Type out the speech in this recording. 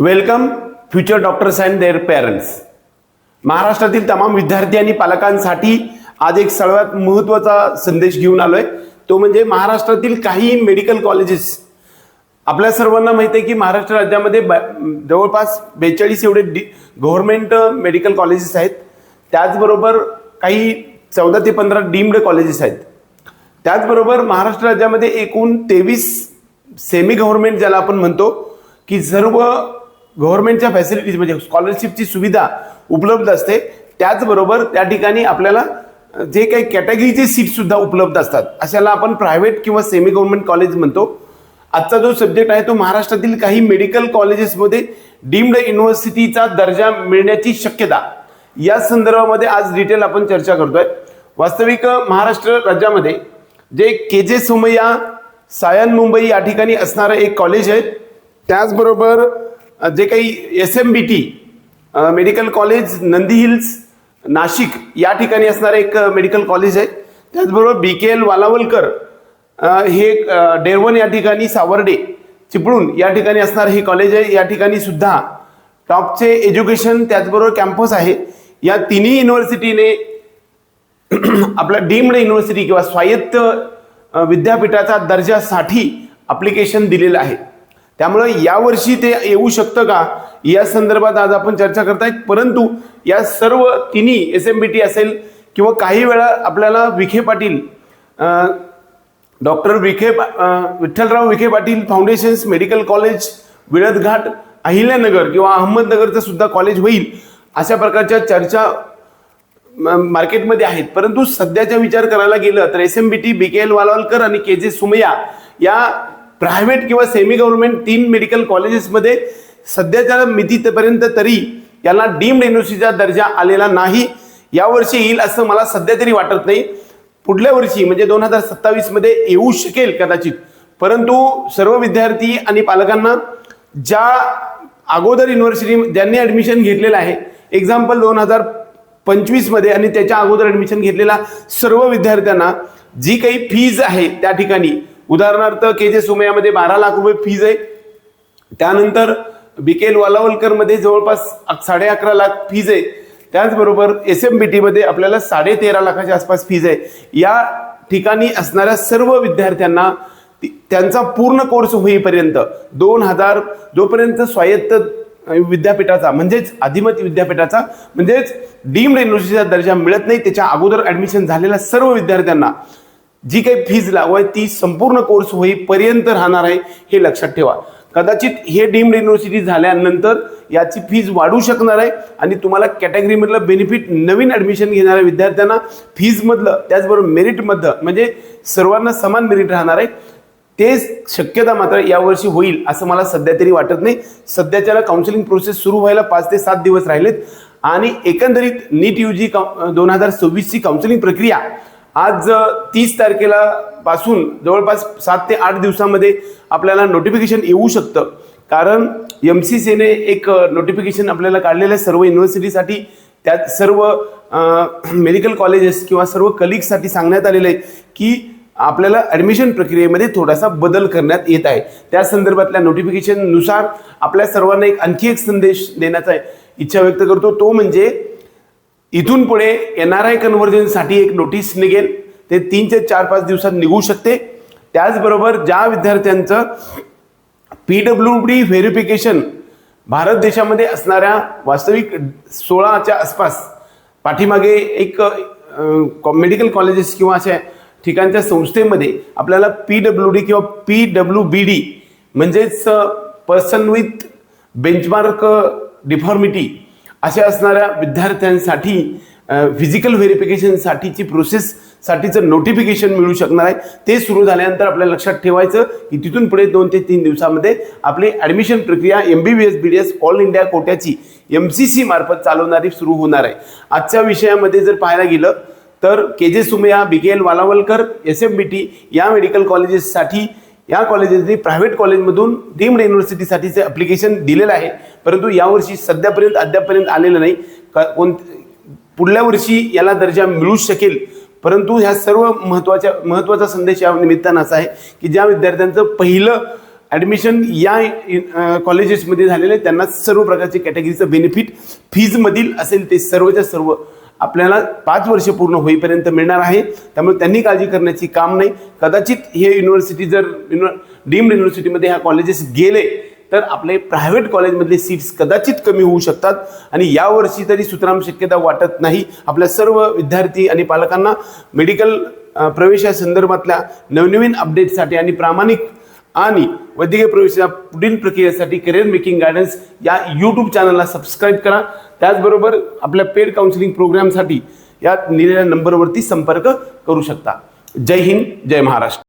Welcome future doctors and their parents. महाराष्ट्रातील तमाम विद्यार्थी आणि पालकांसाठी आज एक सर्वात महत्त्वाचा संदेश घेऊन आलोय. तो म्हणजे महाराष्ट्रातील काही मेडिकल कॉलेजेस. आपल्या सर्वांना माहिती आहे की महाराष्ट्र राज्यामध्ये जवळपास 42 एवढे गव्हर्नमेंट मेडिकल कॉलेजेस आहेत. त्याचबरोबर काही 14 ते 15 डीम्ड कॉलेजेस आहेत. त्याचबरोबर महाराष्ट्र राज्यामध्ये एकूण 23 सेमी गव्हर्नमेंट ज्याला आपण म्हणतो की सर्व गव्हर्नमेंटच्या फॅसिलिटीज म्हणजे स्कॉलरशिपची सुविधा उपलब्ध असते. त्याचबरोबर त्या ठिकाणी आपल्याला जे काही कॅटेगरीचे सीट सुद्धा उपलब्ध असतात, अशाला आपण प्रायव्हेट किंवा सेमी गव्हर्नमेंट कॉलेज म्हणतो. आजचा जो सब्जेक्ट आहे तो महाराष्ट्रातील काही मेडिकल कॉलेजेसमध्ये डीम्ड युनिव्हर्सिटीचा दर्जा मिळण्याची शक्यता, या संदर्भामध्ये आज डिटेल आपण चर्चा करतोय. वास्तविक महाराष्ट्र राज्यामध्ये जे के.जे. सोमय्या सायन मुंबई या ठिकाणी असणारं एक कॉलेज आहे. त्याचबरोबर जे काही SMBT medical college Nandi hills Nashik या ठिकाणी असणारं एक मेडिकल कॉलेज आहे. त्याचबरोबर BKL वालावलकर हे डेरवन या ठिकाणी सावर्डे चिपळूण या ठिकाणी असणारं हे कॉलेज आहे. या ठिकाणी सुद्धा टॉपचे एज्युकेशन त्याचबरोबर कॅम्पस आहे. या तिन्ही युनिव्हर्सिटीने आपला डीम्ड युनिव्हर्सिटी किंवा स्वायत्त विद्यापीठाचा दर्जासाठी ॲप्लिकेशन दिलेलं आहे. त्यामुळे यावर्षी ते येऊ शकतं का या संदर्भात आज आपण चर्चा करतायत. परंतु या सर्व तिन्ही SMBT असेल किंवा काही वेळा आपल्याला Vikhe Patil doctor Vitthalrao Vikhe Patil foundations medical college Viladghat Ahilyanagar किंवा अहमदनगरचं सुद्धा कॉलेज होईल अशा प्रकारच्या चर्चा मार्केटमध्ये आहेत. परंतु सध्याचा विचार करायला गेलं तर SMBT BKL वालावलकर आणि के.जे. सोमय्या या प्रायव्हेट किंवा सेमी गव्हर्नमेंट 3 मेडिकल कॉलेजेसमध्ये सध्याच्या मितीपर्यंत तरी याला डीम्ड युनिव्हर्सिटीचा दर्जा आलेला नाही. यावर्षी येईल असं मला सध्या तरी वाटत नाही. पुढल्या वर्षी म्हणजे 2027 मध्ये येऊ शकेल कदाचित. परंतु सर्व विद्यार्थी आणि पालकांना ज्या अगोदर युनिव्हर्सिटी ज्यांनी ऍडमिशन घेतलेलं आहे, एक्झाम्पल 2025 मध्ये आणि त्याच्या अगोदर ऍडमिशन घेतलेल्या सर्व विद्यार्थ्यांना जी काही फीज आहे त्या ठिकाणी, उदाहरणार्थ के.जे. सोमय्यामध्ये 12 लाख रुपये फीज आहे. त्यानंतर BKL वालावलकर मध्ये जवळपास 11.5 लाख फीज आहे. त्याचबरोबर SMBT मध्ये आपल्याला 13.5 लाखाच्या आसपास फीज आहे. या ठिकाणी असणाऱ्या सर्व विद्यार्थ्यांना त्यांचा पूर्ण कोर्स होईपर्यंत 2000 जोपर्यंत स्वायत्त विद्यापीठाचा म्हणजेच अधिमत विद्यापीठाचा म्हणजेच डीम्ड युनिव्हर्सिटीचा दर्जा मिळत नाही, त्याच्या अगोदर ऍडमिशन झालेल्या सर्व विद्यार्थ्यांना जी काही फीज लागवाय ती संपूर्ण कोर्स होईपर्यंत राहणार आहे, हे लक्षात ठेवा. कदाचित हे डीम्ड युनिव्हर्सिटी झाल्यानंतर याची फीज वाढू शकणार आहे आणि तुम्हाला कॅटेगरीमधलं बेनिफिट नवीन ऍडमिशन घेणाऱ्या विद्यार्थ्यांना फीजमधलं त्याचबरोबर मेरिटमधलं म्हणजे सर्वांना समान मेरिट राहणार आहे. ते शक्यता मात्र यावर्षी होईल असं मला सध्या तरी वाटत नाही. सध्याच्याला काउन्सिलिंग प्रोसेस सुरू व्हायला 5 ते 7 दिवस राहिलेत आणि एकंदरीत नीट UG 2026 ची काउन्सिलिंग प्रक्रिया आज 30 तारखेला पासून जवळपास 7 ते 8 दिवसामध्ये आपल्याला नोटिफिकेशन येऊ शकतं. कारण MCCने एक नोटिफिकेशन आपल्याला काढलेलं आहे सर्व युनिव्हर्सिटीसाठी. त्यात सर्व मेडिकल कॉलेजेस किंवा सर्व कलिग्ससाठी सांगण्यात आलेलं आहे की आपल्याला ऍडमिशन प्रक्रियेमध्ये थोडासा बदल करण्यात येत आहे. त्या संदर्भातल्या नोटिफिकेशननुसार आपल्या सर्वांना आणखी एक संदेश देण्याचा इच्छा व्यक्त करतो. तो म्हणजे इथून पुढे NRI कन्व्हर्जनसाठी एक नोटीस निघेल. ते 3 ते 4-5 दिवसात निघू शकते. त्याचबरोबर ज्या विद्यार्थ्यांचं PWD व्हेरिफिकेशन भारत देशामध्ये असणाऱ्या वास्तविक 16च्या आसपास पाठीमागे एक मेडिकल कॉलेजेस किंवा अशा ठिकाणच्या संस्थेमध्ये आपल्याला PWD किंवा PWBD म्हणजेच पर्सन विथ बेंचमार्क डिफॉर्मिटी अशा असणाऱ्या विद्यार्थ्यांसाठी फिजिकल व्हेरिफिकेशनसाठीची प्रोसेससाठीचं नोटिफिकेशन मिळू शकणार आहे. ते सुरू झाल्यानंतर आपल्याला लक्षात ठेवायचं की तिथून पुढे 2 ते 3 दिवसामध्ये आपली ॲडमिशन प्रक्रिया MBBS BDS ऑल इंडिया कोट्याची MCC मार्फत चालवणारी सुरू होणार आहे. आजच्या विषयामध्ये जर पाहायला गेलं तर के.जे. सोमय्या BKL वालावलकर SMBT या मेडिकल कॉलेजेससाठी या कॉलेजेसनी प्रायव्हेट कॉलेजमधून डीम्ड युनिव्हर्सिटीसाठीचे ॲप्लिकेशन दिलेलं आहे. परंतु यावर्षी सध्यापर्यंत अद्यापर्यंत आलेलं नाही. पुढल्या वर्षी याला दर्जा मिळू शकेल. परंतु ह्या सर्व महत्त्वाचा संदेश या निमित्तानं असा आहे की ज्या विद्यार्थ्यांचं पहिलं ॲडमिशन या कॉलेजेसमध्ये झालेले त्यांना सर्व प्रकारचे कॅटेगरीचं बेनिफिट फीजमधील असेल ते सर्वच्या सर्व आपल्याला 5 वर्ष पूर्ण होईपर्यंत मिळणार आहे. त्यामुळे त्यांनी काळजी करण्याची काम नाही. कदाचित हे युनिव्हर्सिटी जर डीम्ड युनिव्हर्सिटीमध्ये ह्या कॉलेजेस गेले तर आपले प्रायव्हेट कॉलेजमधले सीट्स कदाचित कमी होऊ शकतात आणि यावर्षी तरी सुतराम शक्यता वाटत नाही. आपल्या सर्व विद्यार्थी आणि पालकांना मेडिकल प्रवेशासंदर्भातल्या नवनवीन अपडेटसाठी आणि प्रामाणिक आणि वैद्यकीय प्रवेशाच्या पुढील प्रक्रियेसाठी करिअर मेकिंग गायडन्स या यूट्यूब चॅनलला सबस्क्राईब करा. त्याचबरोबर आपल्या पेड काउन्सिलिंग प्रोग्रामसाठी या दिलेल्या नंबरवरती संपर्क करू शकता. जय हिंद, जय महाराष्ट्र.